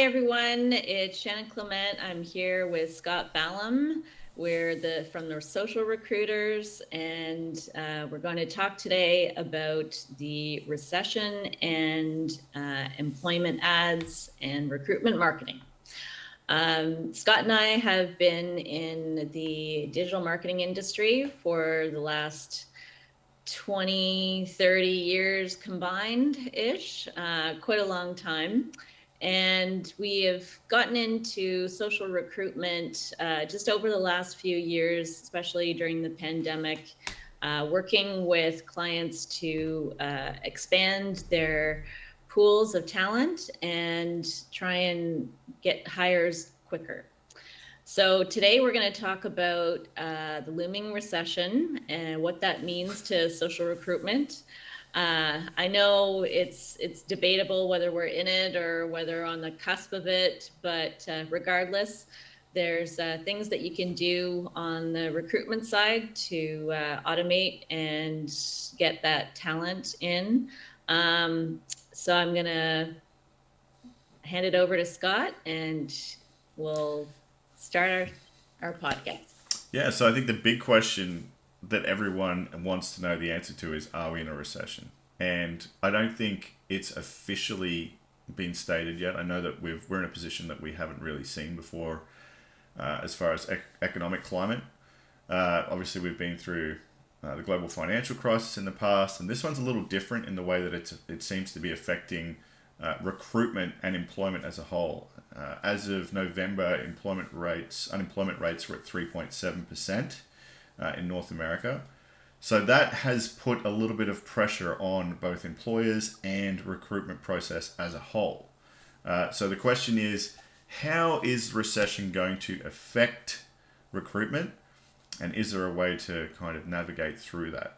everyone, it's Shannon Clement. I'm here with Scott Ballam. We're from the social recruiters, and we're going to talk today about the recession and employment ads and recruitment marketing. Scott and I have been in the digital marketing industry for the last 20, 30 years combined-ish, quite a long time. And we have gotten into social recruitment just over the last few years, especially during the pandemic, working with clients to expand their pools of talent and try and get hires quicker. So today we're going to talk about the looming recession and what that means to social recruitment. I know it's debatable whether we're in it or whether on the cusp of it, but regardless, there's things that you can do on the recruitment side to automate and get that talent in. So I'm going to hand it over to Scott and we'll start our podcast. Yeah, so I think the big question that everyone wants to know the answer to is, are we in a recession? And I don't think it's officially been stated yet. I know that we're in a position that we haven't really seen before as far as economic climate. Obviously, we've been through the global financial crisis in the past, and this one's a little different in the way that it seems to be affecting recruitment and employment as a whole. As of November, unemployment rates were at 3.7% in North America. So that has put a little bit of pressure on both employers and recruitment process as a whole. So the question is, how is recession going to affect recruitment? And is there a way to kind of navigate through that?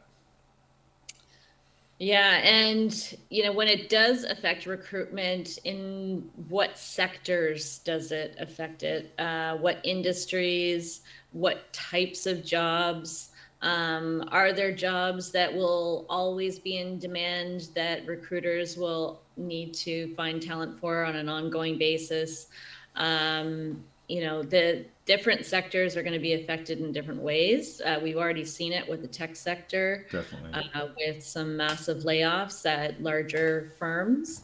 Yeah, and when it does affect recruitment, in what sectors does it affect it? What industries? What types of jobs? Are there jobs that will always be in demand that recruiters will need to find talent for on an ongoing basis? The different sectors are going to be affected in different ways. We've already seen it with the tech sector. Definitely. With some massive layoffs at larger firms.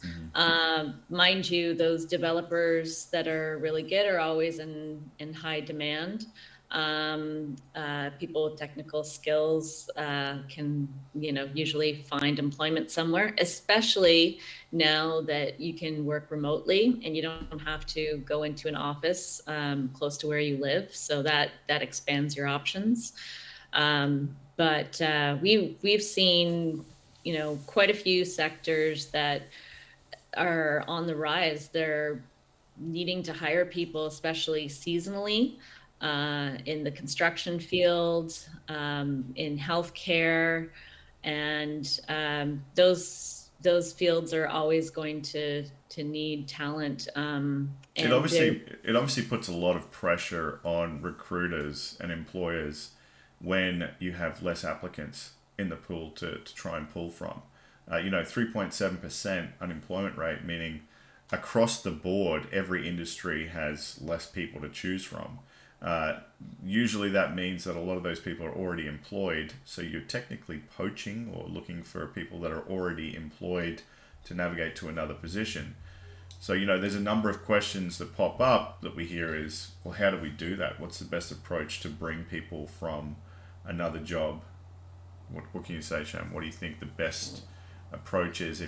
Mind you, those developers that are really good are always in high demand. People with technical skills can, usually find employment somewhere, especially now that you can work remotely and you don't have to go into an office close to where you live. So that expands your options. But we've seen, quite a few sectors that are on the rise. They're needing to hire people, especially seasonally, in the construction field, in healthcare, and those fields are always going to need talent. It obviously puts a lot of pressure on recruiters and employers when you have less applicants in the pool to try and pull from. 3.7% unemployment rate, meaning across the board, every industry has less people to choose from. Usually that means that a lot of those people are already employed, so you're technically poaching or looking for people that are already employed to navigate to another position. So, there's a number of questions that pop up that we hear is, well, how do we do that? What's the best approach to bring people from another job? What can you say, Shannon? What do you think the best approach is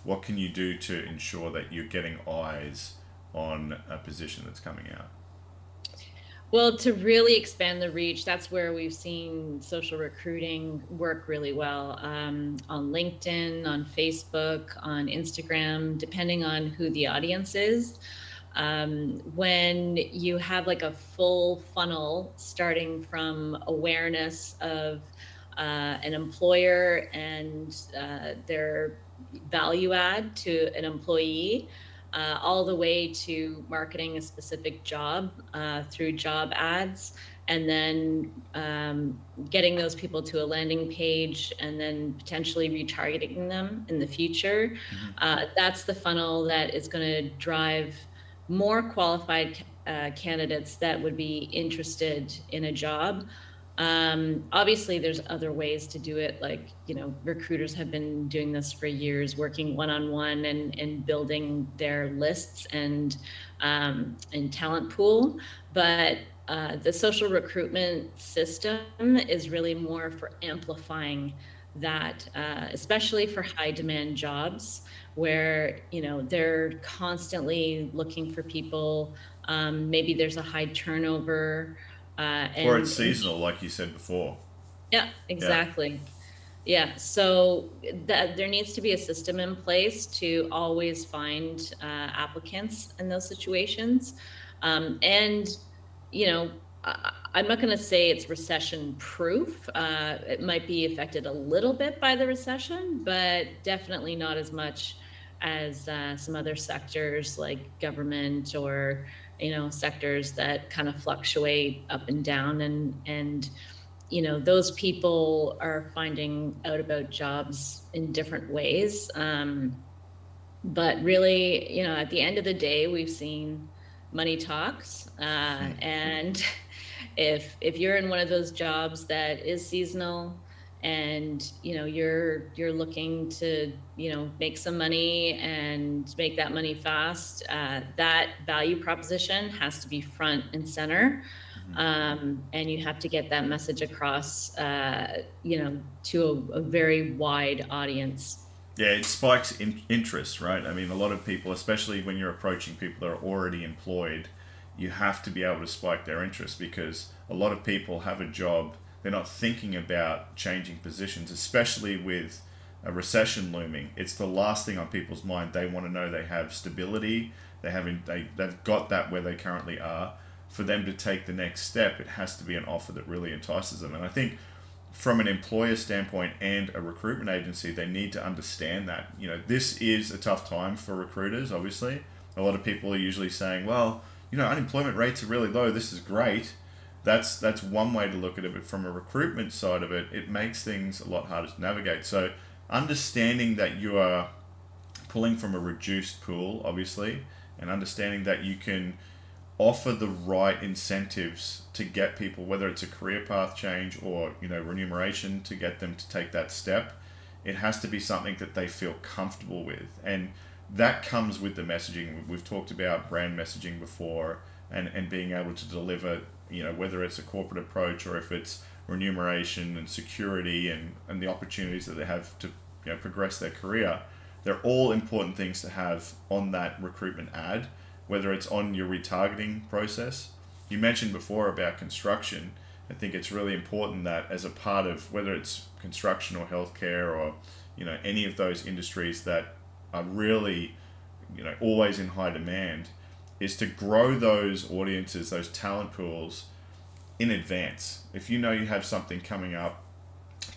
what can you do to ensure that you're getting eyes on a position that's coming out? Well, to really expand the reach, that's where we've seen social recruiting work really well, on LinkedIn, on Facebook, on Instagram, depending on who the audience is. When you have like a full funnel starting from awareness of an employer and their value add to an employee, all the way to marketing a specific job through job ads, and then getting those people to a landing page and then potentially retargeting them in the future. That's the funnel that is going to drive more qualified candidates that would be interested in a job. Obviously, there's other ways to do it. Like, recruiters have been doing this for years, working one-on-one and building their lists and talent pool. But the social recruitment system is really more for amplifying that, especially for high demand jobs where they're constantly looking for people. Maybe there's a high turnover, Or it's and seasonal, like you said before. yeah, Yeah. exactly. Yeah, so that there needs to be a system in place to always find applicants in those situations. And, I'm not going to say it's recession proof. It might be affected a little bit by the recession, but definitely not as much as some other sectors like government or, sectors that kind of fluctuate up and down and those people are finding out about jobs in different ways. But really, at the end of the day, we've seen money talks. And if you're in one of those jobs that is seasonal and you're looking to make some money and make that money fast, that value proposition has to be front and center. And you have to get that message across, to a very wide audience. Yeah, it spikes interest, right? I mean, a lot of people, especially when you're approaching people that are already employed, you have to be able to spike their interest because a lot of people have a job. They're not thinking about changing positions, especially with a recession looming. It's the last thing on people's mind. They want to know they have stability. They've got that where they currently are. For them to take the next step, it has to be an offer that really entices them. And I think from an employer standpoint and a recruitment agency, they need to understand that. This is a tough time for recruiters, obviously. A lot of people are usually saying, well, unemployment rates are really low. This is great. That's one way to look at it. But from a recruitment side of it, it makes things a lot harder to navigate. So understanding that you are pulling from a reduced pool, obviously, and understanding that you can offer the right incentives to get people, whether it's a career path change or remuneration to get them to take that step. It has to be something that they feel comfortable with, and that comes with the messaging. We've talked about brand messaging before, and being able to deliver, whether it's a corporate approach or if it's remuneration and security and the opportunities that they have to progress their career. They're all important things to have on that recruitment ad, whether it's on your retargeting process. You mentioned before about construction. I think it's really important that as a part of whether it's construction or healthcare or any of those industries that are really always in high demand, is to grow those audiences, those talent pools in advance. If you know you have something coming up,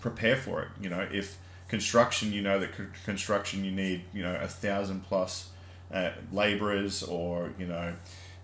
prepare for it. If construction, that construction you need 1,000 plus laborers or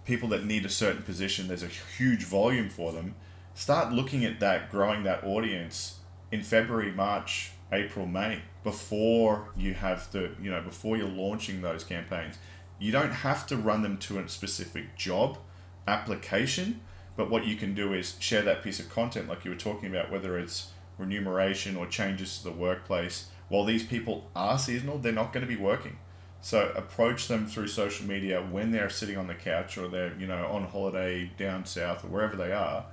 people that need a certain position. There's a huge volume for them. Start looking at that, growing that audience in February, March, April, May, before you have before you're launching those campaigns. You don't have to run them to a specific job application, but what you can do is share that piece of content like you were talking about, whether it's remuneration or changes to the workplace. While these people are seasonal, they're not going to be working. So approach them through social media when they're sitting on the couch or they're on holiday down south or wherever they are,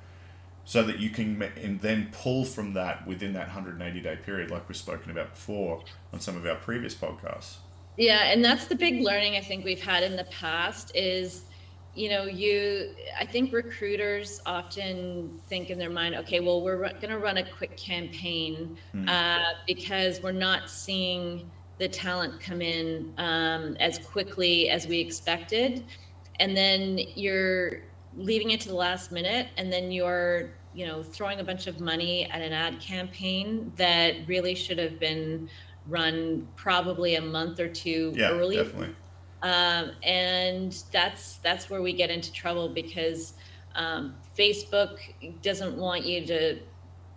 so that you can and then pull from that within that 180-day period, like we've spoken about before on some of our previous podcasts. Yeah, and that's the big learning I think we've had in the past is, I think recruiters often think in their mind, okay, well, we're going to run a quick campaign because we're not seeing the talent come in as quickly as we expected. And then you're leaving it to the last minute, and then you're, throwing a bunch of money at an ad campaign that really should have been run probably a month or two Yeah, earlier. definitely. And that's where we get into trouble because Facebook doesn't want you to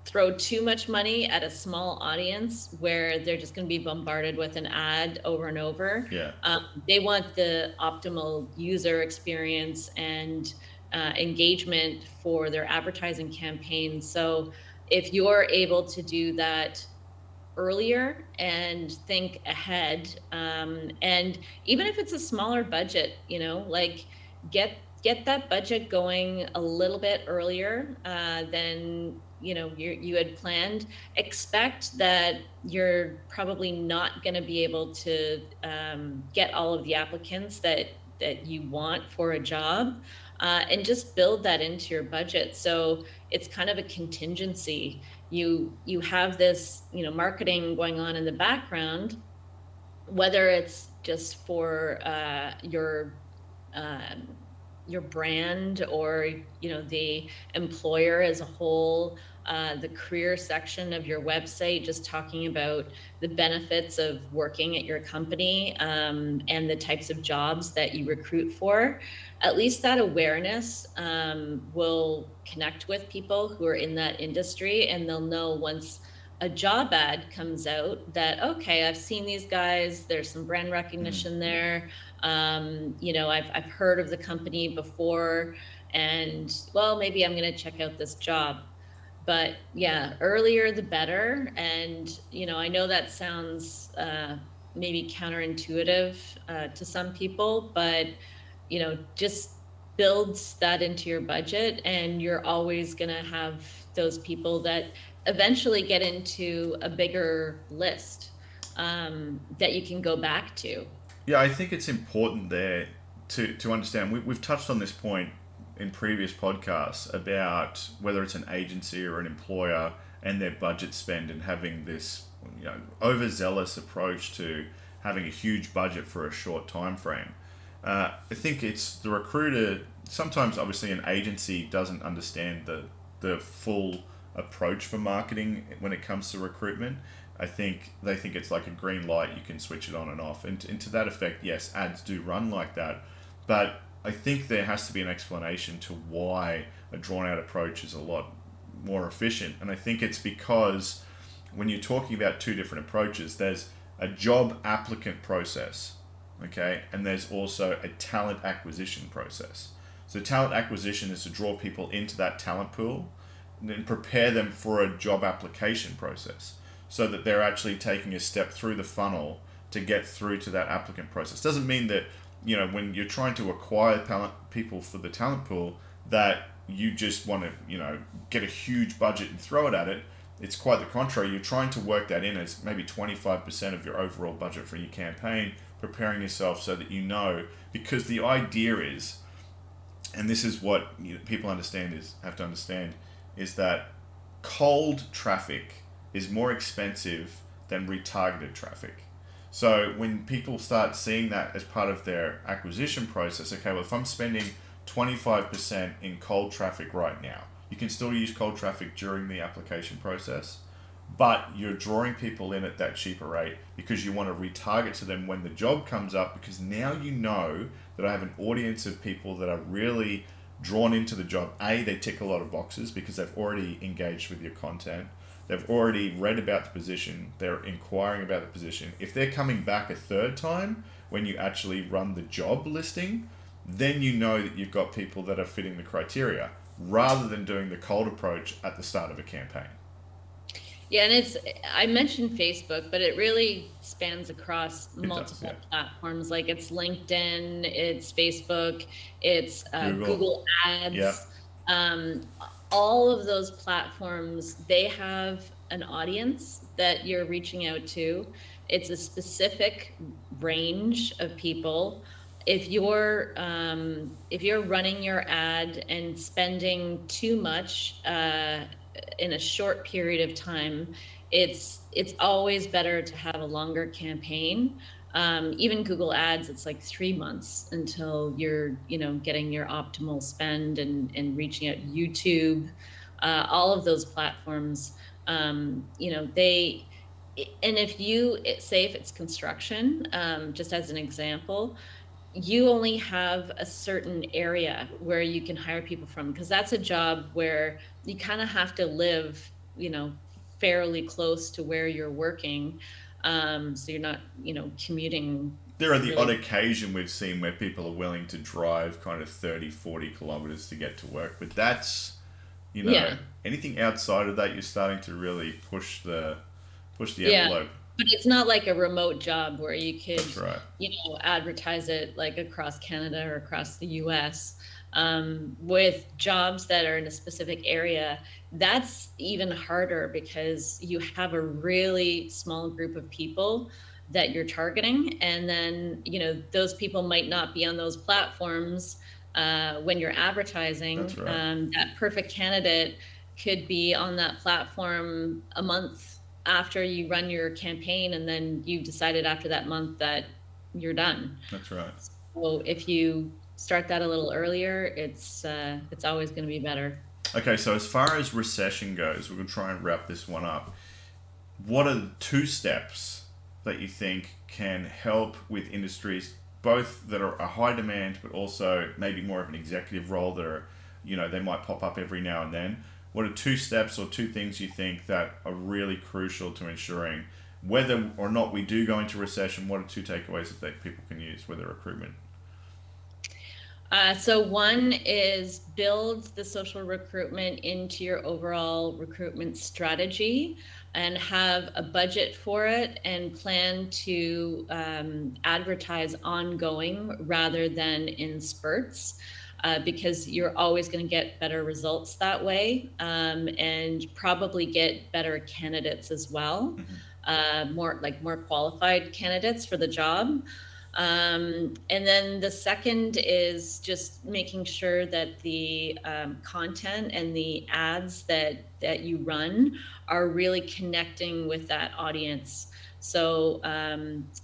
throw too much money at a small audience where they're just going to be bombarded with an ad over and over. Yeah. They want the optimal user experience and engagement for their advertising campaigns. So if you're able to do that earlier and think ahead, and even if it's a smaller budget, like get that budget going a little bit earlier than you had planned. Expect that you're probably not going to be able to get all of the applicants that you want for a job, and just build that into your budget so it's kind of a contingency. You have this marketing going on in the background, whether it's just for um, your brand, or the employer as a whole, the career section of your website, just talking about the benefits of working at your company, and the types of jobs that you recruit for. At least that awareness will connect with people who are in that industry, and they'll know once a job ad comes out that, okay, I've seen these guys, there's some brand Mm. recognition there. I've heard of the company before, and well, maybe I'm going to check out this job. But yeah, earlier the better. And I know that sounds maybe counterintuitive to some people, but just builds that into your budget, and you're always going to have those people that eventually get into a bigger list, that you can go back to. Yeah, I think it's important there to understand. We've touched on this point in previous podcasts about whether it's an agency or an employer and their budget spend, and having this overzealous approach to having a huge budget for a short time frame. I think it's the recruiter. Sometimes, obviously, an agency doesn't understand the full approach for marketing when it comes to recruitment. I think they think it's like a green light, you can switch it on and off. And to that effect, yes, ads do run like that. But I think there has to be an explanation to why a drawn out approach is a lot more efficient. And I think it's because when you're talking about two different approaches, there's a job applicant process, okay, and there's also a talent acquisition process. So talent acquisition is to draw people into that talent pool and then prepare them for a job application process, so that they're actually taking a step through the funnel to get through to that applicant process. Doesn't mean that when you're trying to acquire talent people for the talent pool, that you just want to get a huge budget and throw it at it. It's quite the contrary. You're trying to work that in as maybe 25% of your overall budget for your campaign, preparing yourself so that because the idea is, and this is what people have to understand, is that cold traffic is more expensive than retargeted traffic. So when people start seeing that as part of their acquisition process, okay, well, if I'm spending 25% in cold traffic right now, you can still use cold traffic during the application process, but you're drawing people in at that cheaper rate because you want to retarget to them when the job comes up, because now you know that I have an audience of people that are really drawn into the job. They tick a lot of boxes because they've already engaged with your content. They've already read about the position. They're inquiring about the position. If they're coming back a third time when you actually run the job listing, then you know that you've got people that are fitting the criteria, rather than doing the cold approach at the start of a campaign. Yeah, and I mentioned Facebook, but it really spans across It does, multiple yeah. platforms. Like, it's LinkedIn, it's Facebook, it's Google, Google yeah. Ads. Um, all of those platforms, they have an audience that you're reaching out to. It's a specific range of people. If you're running your ad and spending too much in a short period of time, it's always better to have a longer campaign. Even Google Ads, it's like 3 months until you're getting your optimal spend, and reaching out. YouTube, all of those platforms, they. And if you say, if it's construction, just as an example, you only have a certain area where you can hire people from, because that's a job where you kind of have to live fairly close to where you're working. So you're not, commuting There are the odd really. occasion we've seen where people are willing to drive kind of 30, 40 kilometers to get to work, but that's, you know, Yeah. anything outside of that, you're starting to really push the Yeah. envelope. But it's not like a remote job where you That's could, right. advertise it like across Canada or across the US. With jobs that are in a specific area, that's even harder because you have a really small group of people that you're targeting. And then, those people might not be on those platforms when you're That's advertising. right. That perfect candidate could be on that platform a month after you run your campaign, and then you've decided after that month that you're done. That's right. So if you start that a little earlier, it's always going to be better. Okay, so as far as recession goes, we're going to try and wrap this one up. What are the two steps that you think can help with industries both that are a high demand but also maybe more of an executive role that are, they might pop up every now and then? What are two steps or two things you think that are really crucial to ensuring whether or not we do go into recession? What are two takeaways that people can use with their recruitment? So one is build the social recruitment into your overall recruitment strategy and have a budget for it and plan to advertise ongoing rather than in spurts. Because you're always going to get better results that way, and probably get better candidates as well, Mm-hmm. more qualified candidates for the job. And then the second is just making sure that the content and the ads that you run are really connecting with that audience. So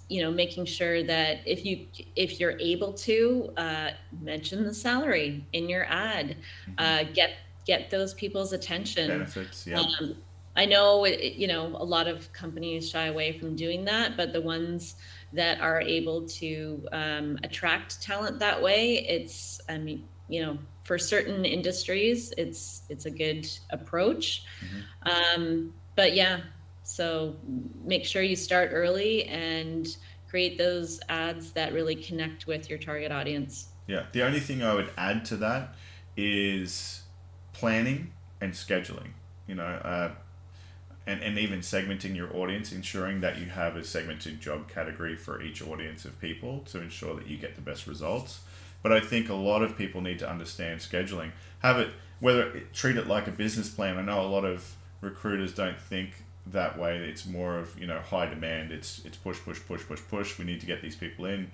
making sure that if you're able to mention the salary in your ad, Mm-hmm. get those people's attention. Benefits, yep. Um, I know a lot of companies shy away from doing that, but the ones that are able to attract talent that way, for certain industries, it's a good approach. Mm-hmm. But yeah, so make sure you start early and create those ads that really connect with your target audience. Yeah. The only thing I would add to that is planning and scheduling. You know, and even segmenting your audience, ensuring that you have a segmented job category for each audience of people to ensure that you get the best results. But I think a lot of people need to understand scheduling. Have it, treat it like a business plan. I know a lot of recruiters don't think that way. It's more of, high demand. It's push, push, push, push, push. We need to get these people in.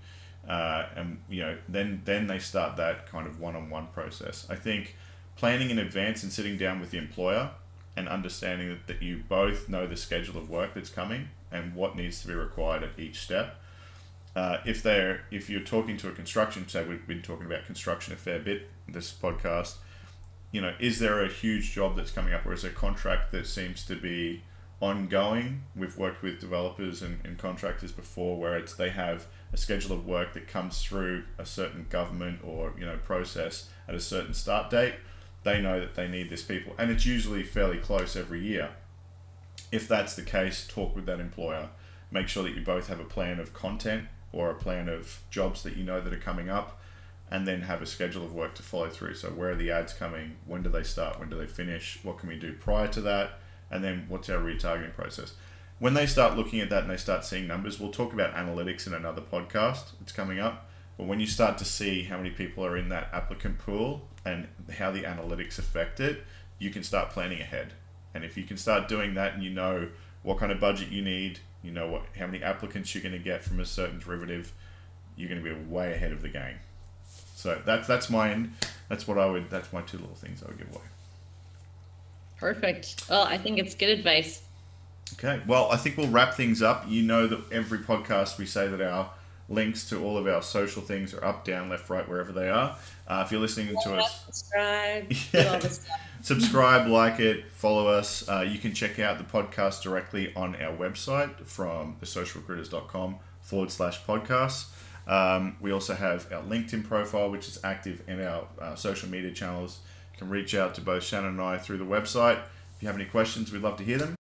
And then they start that kind of one-on-one process. I think planning in advance and sitting down with the employer and understanding that you both know the schedule of work that's coming and what needs to be required at each step. If you're talking to a construction, say we've been talking about construction a fair bit in this podcast, is there a huge job that's coming up, or is there a contract that seems to be ongoing? We've worked with developers and contractors before where they have a schedule of work that comes through a certain government or process at a certain start date. They know that they need this people, and it's usually fairly close every year. If that's the case, talk with that employer. Make sure that you both have a plan of content or a plan of jobs that that are coming up, and then have a schedule of work to follow through. So where are the ads coming? When do they start? When do they finish? What can we do prior to that? And then what's our retargeting process? When they start looking at that and they start seeing numbers, we'll talk about analytics in another podcast. It's coming up. But when you start to see how many people are in that applicant pool and how the analytics affect it, you can start planning ahead. And if you can start doing that and you know what kind of budget you need, how many applicants you're going to get from a certain derivative, you're going to be way ahead of the game. So that's my end. That's my two little things I would give away. Perfect. Well, I think it's good advice. Okay, well, I think we'll wrap things up. You know that every podcast we say that our links to all of our social things are up, down, left, right, wherever they are. If you're listening to us, subscribe, do all this stuff. Subscribe, like it, follow us. You can check out the podcast directly on our website from thesocialrecruiters.com/podcasts. We also have our LinkedIn profile, which is active, in our social media channels. You can reach out to both Shannon and I through the website. If you have any questions, we'd love to hear them.